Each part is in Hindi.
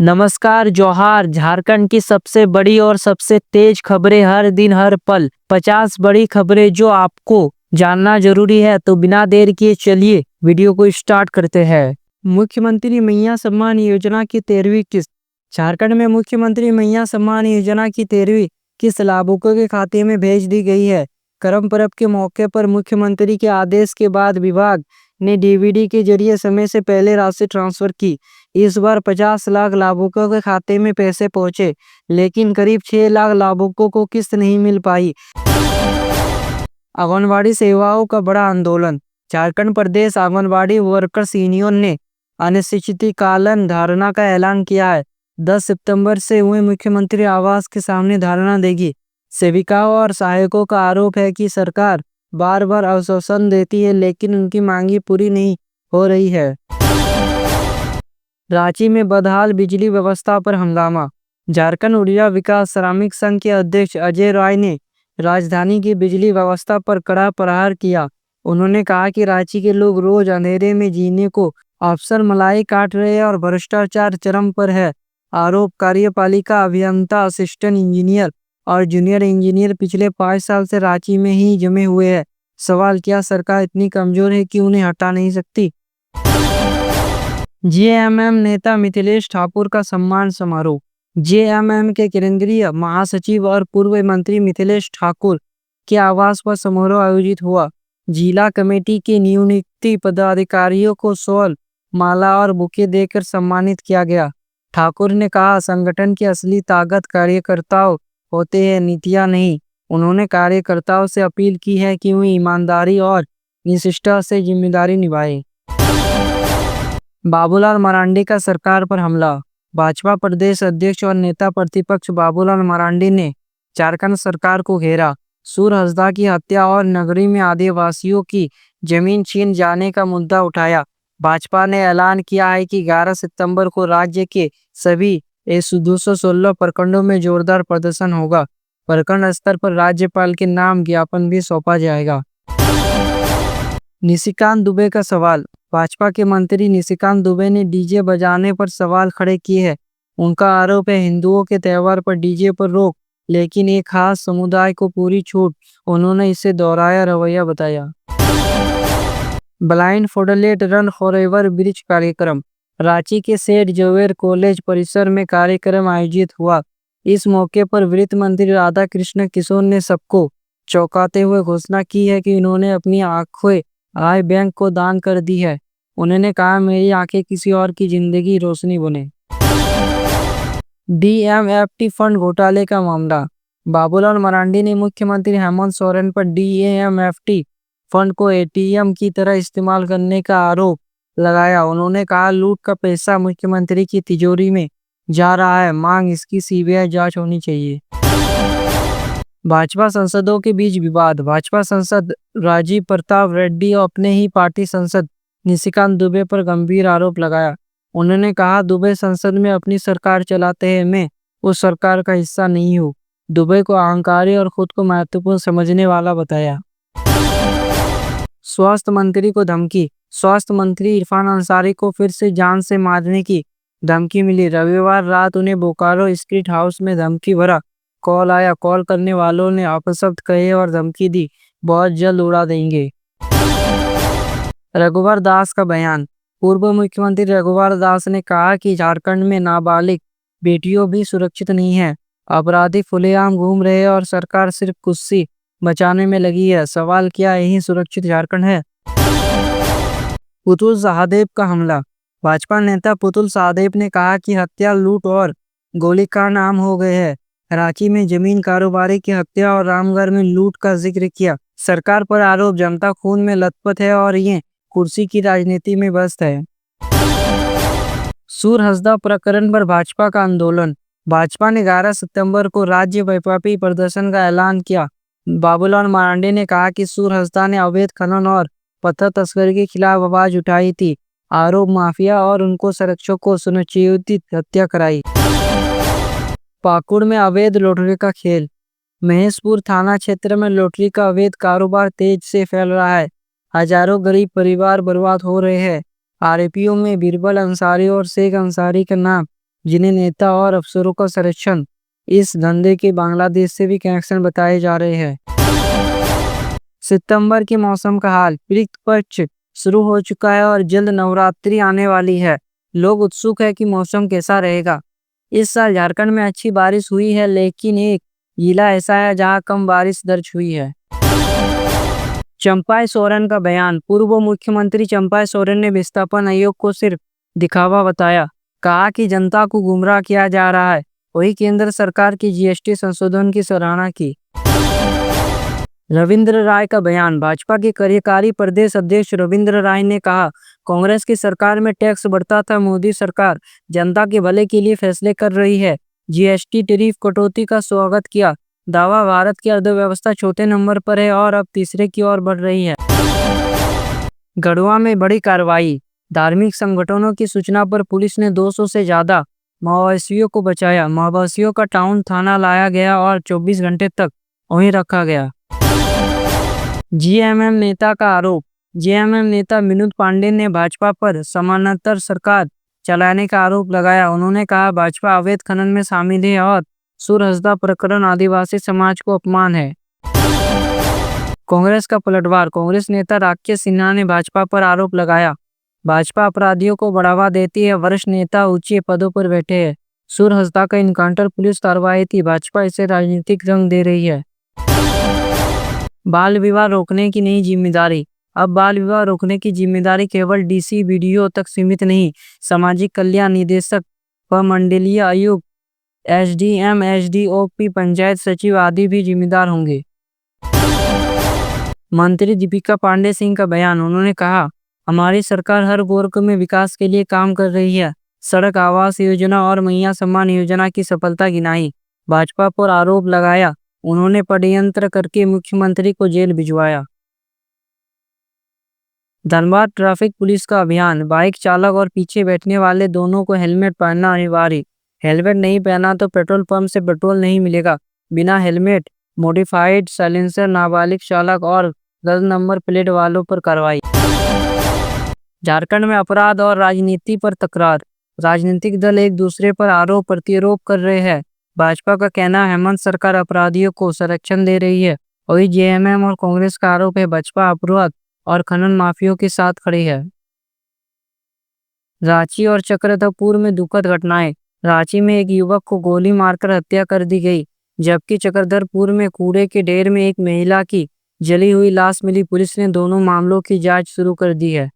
नमस्कार जोहार। झारखंड की सबसे बड़ी और सबसे तेज खबरें हर दिन हर पल। 50 बड़ी खबरें जो आपको जानना जरूरी है, तो बिना देर किए चलिए वीडियो को स्टार्ट करते हैं। मुख्यमंत्री मैया सम्मान योजना की 13वीं किस्त। झारखंड में मुख्यमंत्री मैया सम्मान योजना की 13वीं किस्त लाभुकों के खाते में भेज दी गई है। करम पर्व के मौके पर मुख्यमंत्री के आदेश के बाद विभाग ने डीबीटी के जरिए समय से पहले राशि ट्रांसफर की। इस बार 50 लाख लाभुकों के खाते में पैसे पहुंचे, लेकिन करीब 6 लाख लाभुकों को किस्त नहीं मिल पाई। आंगनबाड़ी सेवाओं का बड़ा आंदोलन। झारखंड प्रदेश आंगनबाड़ी वर्कर्स यूनियन ने अनिश्चितकालीन धरना का ऐलान किया है। 10 सितंबर से हुए मुख्यमंत्री आवास के सामने धरना देगी। सेविकाओं और सहायकों का आरोप है कि सरकार बार बार आश्वासन देती है, लेकिन उनकी मांगी पूरी नहीं हो रही है। रांची में बदहाल बिजली व्यवस्था पर हंगामा। झारखंड ऊर्जा विकास श्रमिक संघ के अध्यक्ष अजय राय ने राजधानी की बिजली व्यवस्था पर कड़ा प्रहार किया। उन्होंने कहा कि रांची के लोग रोज अंधेरे में जीने को अफसर मलाई काट रहे हैं और भ्रष्टाचार चरम पर है। आरोप कार्यपालिका अभियंता, असिस्टेंट इंजीनियर और जूनियर इंजीनियर पिछले 5 साल से रांची में ही जमे हुए हैं। सवाल, क्या सरकार इतनी कमजोर है कि उन्हें हटा नहीं सकती? जेएमएम नेता मिथिलेश ठाकुर का सम्मान समारोह। जेएमएम के केंद्रीय महासचिव और पूर्व मंत्री मिथिलेश ठाकुर के आवास पर समारोह आयोजित हुआ। जिला कमेटी के नियुक्त पदाधिकारियों को शॉल, माला और बुके देकर सम्मानित किया गया। ठाकुर ने कहा, संगठन की असली ताकत कार्यकर्ताओं होते हैं, नीतियां नहीं। उन्होंने कार्यकर्ताओं से अपील की है कि वे ईमानदारी और निष्ठा से जिम्मेदारी निभाएं। बाबूलाल मरांडी का सरकार पर हमला। भाजपा प्रदेश अध्यक्ष और नेता प्रतिपक्ष बाबूलाल मरांडी ने झारखंड सरकार को घेरा। सूर हंसदा की हत्या और नगरी में आदिवासियों की जमीन छीन जाने का मुद्दा उठाया। भाजपा ने ऐलान किया है कि 11 सितंबर को राज्य के सभी 216 प्रखंडों में जोरदार प्रदर्शन होगा। प्रखंड स्तर पर राज्यपाल के नाम ज्ञापन भी सौंपा जाएगा। निशिकांत दुबे का सवाल। भाजपा के मंत्री निशिकांत दुबे ने डीजे बजाने पर सवाल खड़े किए हैं। उनका आरोप है हिंदुओं के त्यौहार पर डीजे पर रोक, लेकिन एक खास समुदाय को पूरी छूट। उन्होंने इसे दोहराया रवैया बताया। ब्लाइंड फॉरलेट रन फॉरएवर ब्रिज कार्यक्रम। रांची के सेठ जवेर कॉलेज परिसर में कार्यक्रम आयोजित हुआ। इस मौके पर वित्त मंत्री राधा कृष्ण किशोर ने सबको चौंकाते हुए घोषणा की है कि उन्होंने अपनी आंखें आय बैंक को दान कर दी है। उन्होंने कहा, मेरी आंखें किसी और की जिंदगी रोशनी बने। डीएमएफटी फंड घोटाले का मामला। बाबूलाल मरांडी ने मुख्यमंत्री हेमंत सोरेन पर डीएमएफटी फंड को एटीएम की तरह इस्तेमाल करने का आरोप लगाया। उन्होंने कहा, लूट का पैसा मुख्यमंत्री की तिजोरी में जा रहा है। मांग इसकी सीबीआई जांच होनी चाहिए। भाजपा सांसदों के बीच विवाद। भाजपा सांसद राजीव प्रताप रेड्डी और अपने ही पार्टी सांसद निशिकांत दुबे पर गंभीर आरोप लगाया। उन्होंने कहा, दुबे संसद में अपनी सरकार चलाते हैं, मैं उस सरकार का हिस्सा नहीं हूँ। दुबे को अहंकारी और खुद को महत्वपूर्ण समझने वाला बताया। स्वास्थ्य मंत्री को धमकी। स्वास्थ्य मंत्री इरफान अंसारी को फिर से जान से मारने की धमकी मिली। रविवार रात उन्हें बोकारो स्ट्रीट हाउस में धमकी भरा कॉल आया। कॉल करने वालों ने अपशब्द कहे और धमकी दी, बहुत जल्द उड़ा देंगे। रघुवर दास का बयान। पूर्व मुख्यमंत्री रघुवर दास ने कहा कि झारखंड में नाबालिग बेटियों भी सुरक्षित नहीं है। अपराधी खुलेआम घूम रहे हैं और सरकार सिर्फ कुर्सी बचाने में लगी है। सवाल, क्या यही सुरक्षित झारखंड है? पुतुल सहदेव का हमला। भाजपा नेता पुतुल सहदेव ने कहा कि हत्या, लूट और गोलीकांड आम हो गए हैं। रांची में जमीन कारोबारी की हत्या और रामगढ़ में लूट का जिक्र किया। सरकार पर आरोप, जनता खून में लथपथ है और ये कुर्सी की राजनीति में व्यस्त है। सूर हंसदा प्रकरण पर भाजपा का आंदोलन। भाजपा ने 11 सितंबर को राज्यव्यापी प्रदर्शन का ऐलान किया। बाबूलाल मरांडी ने कहा कि सूर हंसदा ने अवैध खनन और पत्थर तस्करी के खिलाफ आवाज उठाई थी। आरोप, माफिया और उनको संरक्षकों को सुनिश्चित हत्या कराई। पाकुड़ में अवैध लॉटरी का खेल। महेशपुर थाना क्षेत्र में लॉटरी का अवैध कारोबार तेज से फैल रहा है। हजारों गरीब परिवार बर्बाद हो रहे हैं। आरोपियों में बीरबल अंसारी और शेख अंसारी का नाम जिन्हें नेता और अफसरों का संरक्षण इस धंधे के बांग्लादेश से भी कनेक्शन बताए जा रहे हैं। सितंबर के मौसम का हाल। पितृ पक्ष शुरू हो चुका है और जल्द नवरात्रि आने वाली है। लोग उत्सुक है कि मौसम कैसा रहेगा। इस साल झारखंड में अच्छी बारिश हुई है, लेकिन एक जिला ऐसा है जहां कम बारिश दर्ज हुई है। चंपाई सोरेन का बयान। पूर्व मुख्यमंत्री चंपाई सोरेन ने विस्थापन आयोग को सिर्फ दिखावा बताया। कहा कि जनता को गुमराह किया जा रहा है। वही केंद्र सरकार की जीएसटी संशोधन की सराहना की। रविंद्र राय का बयान। भाजपा के कार्यकारी प्रदेश अध्यक्ष रविंद्र राय ने कहा, कांग्रेस की सरकार में टैक्स बढ़ता था, मोदी सरकार जनता के भले के लिए फैसले कर रही है। जीएसटी टैरिफ कटौती का स्वागत किया। दावा, भारत की अर्थव्यवस्था चौथे नंबर पर है और अब तीसरे की ओर बढ़ रही है। गढ़वा में बड़ी कार्रवाई। धार्मिक संगठनों की सूचना पर पुलिस ने 200 से ज्यादा माओवादियों को बचाया। माओवादियों का टाउन थाना लाया गया और 24 घंटे तक वहीं रखा गया। जेएमएम नेता का आरोप। जेएमएम नेता विनोद पांडे ने भाजपा पर समानांतर सरकार चलाने का आरोप लगाया। उन्होंने कहा, भाजपा अवैध खनन में शामिल है और सुरहसदा प्रकरण आदिवासी समाज को अपमान है। कांग्रेस का पलटवार। कांग्रेस नेता राकेश सिन्हा ने भाजपा पर आरोप लगाया, भाजपा अपराधियों को बढ़ावा देती है, वरिष्ठ नेता ऊंचे पदों पर बैठे हैं। सुरहसदा का इनकाउंटर पुलिस कार्रवाई थी, भाजपा इसे राजनीतिक रंग दे रही है। बाल विवाह रोकने की नई जिम्मेदारी। अब बाल विवाह रोकने की जिम्मेदारी केवल डीसी बीडीओ तक सीमित नहीं, सामाजिक कल्याण निदेशक व मंडलीय आयुक्त, एसडीएम, एसडीओपी, पंचायत सचिव आदि भी जिम्मेदार होंगे। मंत्री दीपिका पांडे सिंह का बयान। उन्होंने कहा, हमारी सरकार हर वर्ग में विकास के लिए काम कर रही है। सड़क, आवास योजना और मैया सम्मान योजना की सफलता गिनाई। भाजपा पर आरोप लगाया, उन्होंने षड्यंत्र करके मुख्यमंत्री को जेल भिजवाया। धनबाद ट्रैफिक पुलिस का अभियान। बाइक चालक और पीछे बैठने वाले दोनों को हेलमेट पहनना अनिवार्य। हेलमेट नहीं पहना तो पेट्रोल पंप से पेट्रोल नहीं मिलेगा। बिना हेलमेट, मॉडिफाइड साइलेंसर, नाबालिग चालक और गलत नंबर प्लेट वालों पर कार्रवाई। झारखंड में अपराध और राजनीति पर तकरार। राजनीतिक दल एक दूसरे पर आरोप प्रत्यारोप कर रहे हैं। भाजपा का कहना है हेमंत सरकार अपराधियों को संरक्षण दे रही है। वही जेएमएम और कांग्रेस का आरोप है भाजपा अपराध और खनन माफियों के साथ खड़ी है। रांची और चक्रधरपुर में दुखद घटनाएं। रांची में एक युवक को गोली मारकर हत्या कर दी गई, जबकि चक्रधरपुर में कूड़े के ढेर में एक महिला की जली हुई लाश मिली। पुलिस ने दोनों मामलों की जांच शुरू कर दी है।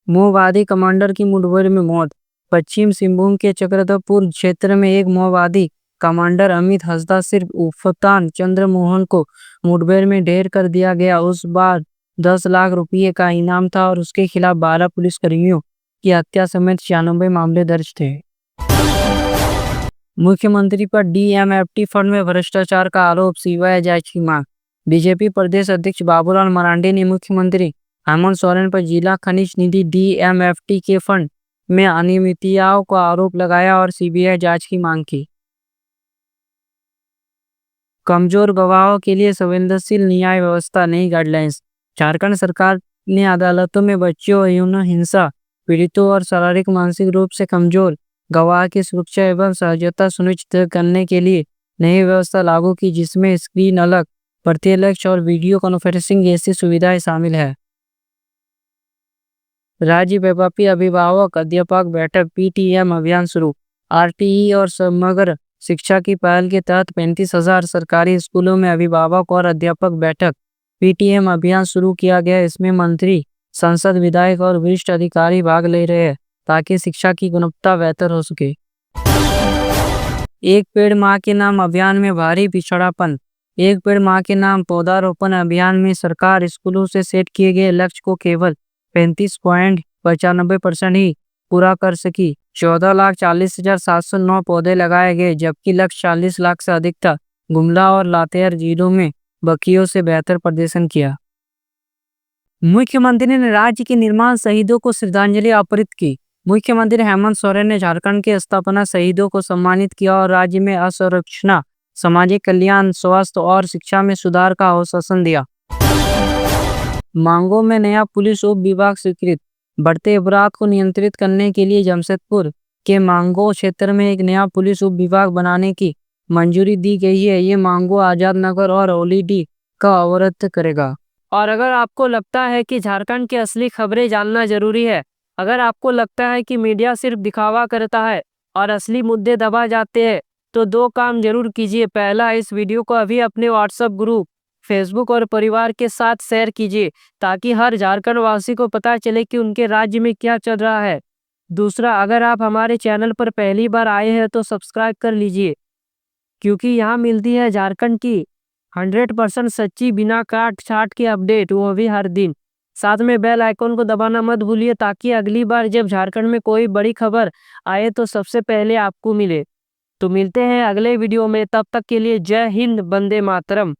माओवादी कमांडर की मुठभेड़ में मौत। पश्चिम सिंहभूम के चक्रधरपुर क्षेत्र में एक माओवादी कमांडर अमित हंसदा सिर्फ उफतान चंद्रमोहन को मुठभेड़ में ढेर कर दिया गया। उस बार 10 लाख रुपये का इनाम था और उसके खिलाफ 12 पुलिसकर्मियों की हत्या समेत 96 मामले दर्ज थे। मुख्यमंत्री पर डीएमएफटी फंड में भ्रष्टाचार का आरोप, सीबीआई जांच की मांग। बीजेपी प्रदेश अध्यक्ष बाबूलाल मरांडी ने मुख्यमंत्री हेमंत सोरेन पर जिला खनिज निधि डीएमएफटी के फंड में अनियमितताओं का आरोप लगाया और सीबीआई जांच की मांग की। कमजोर गवाहों के लिए संवेदनशील न्याय व्यवस्था, नई गाइडलाइंस। झारखंड सरकार ने अदालतों में बच्चों, यौन हिंसा पीड़ितों और शारीरिक मानसिक रूप से कमजोर गवाह की सुरक्षा एवं सहजता सुनिश्चित करने के लिए नई व्यवस्था लागू की, जिसमें स्क्रीन अलग, प्रत्यक्ष और वीडियो कॉन्फ्रेंसिंग जैसी सुविधाएं शामिल है। राज्यव्यापी अभिभावक अध्यापक बैठक पीटीएम अभियान शुरू। आरटीई और समग्र शिक्षा की पहल के तहत 35,000 सरकारी स्कूलों में अभिभावक और अध्यापक बैठक पीटीएम अभियान शुरू किया गया। इसमें मंत्री, सांसद, विधायक और वरिष्ठ अधिकारी भाग ले रहे हैं ताकि शिक्षा की गुणवत्ता बेहतर हो सके। एक पेड़ मां के नाम अभियान में भारी पिछड़ापन। एक पेड़ मां के नाम पौधारोपण अभियान में सरकार स्कूलों से सेट किए गए लक्ष्य को केवल 35.95% ही पूरा कर सकी। 14,40,709 पौधे लगाए गए, जबकि लक्ष्य 40 लाख से अधिक था। गुमला और लातेहार जिलों में बाकियों से बेहतर प्रदर्शन किया। मुख्यमंत्री ने राज्य के निर्माण शहीदों को श्रद्धांजलि अर्पित की। मुख्यमंत्री हेमंत सोरेन ने झारखंड के स्थापना शहीदों को सम्मानित किया और राज्य में असंरक्षण, सामाजिक कल्याण, स्वास्थ्य और शिक्षा में सुधार का आश्वासन दिया। मांगों में नया पुलिस उप विभाग स्वीकृत। बढ़ते अपराध को नियंत्रित करने के लिए जमशेदपुर के मांगो क्षेत्र में एक नया पुलिस उप विभाग बनाने की मंजूरी दी गई है। ये मांगो आजाद नगर और ओलीडी का अवरोध करेगा। और अगर आपको लगता है कि झारखंड की असली खबरें जानना जरूरी है, अगर आपको लगता है कि मीडिया सिर्फ दिखावा करता है और असली मुद्दे दबा जाते हैं, तो दो काम जरूर कीजिए। पहला, इस वीडियो को अभी अपने व्हाट्सएप ग्रुप, फेसबुक और परिवार के साथ शेयर कीजिए ताकि हर झारखंड वासी को पता चले कि उनके राज्य में क्या चल रहा है। दूसरा, अगर आप हमारे चैनल पर पहली बार आए हैं तो सब्सक्राइब कर लीजिए, क्योंकि यहाँ मिलती है झारखंड की 100% सच्ची बिना काट छाट की अपडेट, वो भी हर दिन। साथ में बेल आइकन को दबाना मत भूलिए ताकि अगली बार जब झारखंड में कोई बड़ी खबर आए तो सबसे पहले आपको मिले। तो मिलते हैं अगले वीडियो में, तब तक के लिए जय हिंद, वंदे मातरम।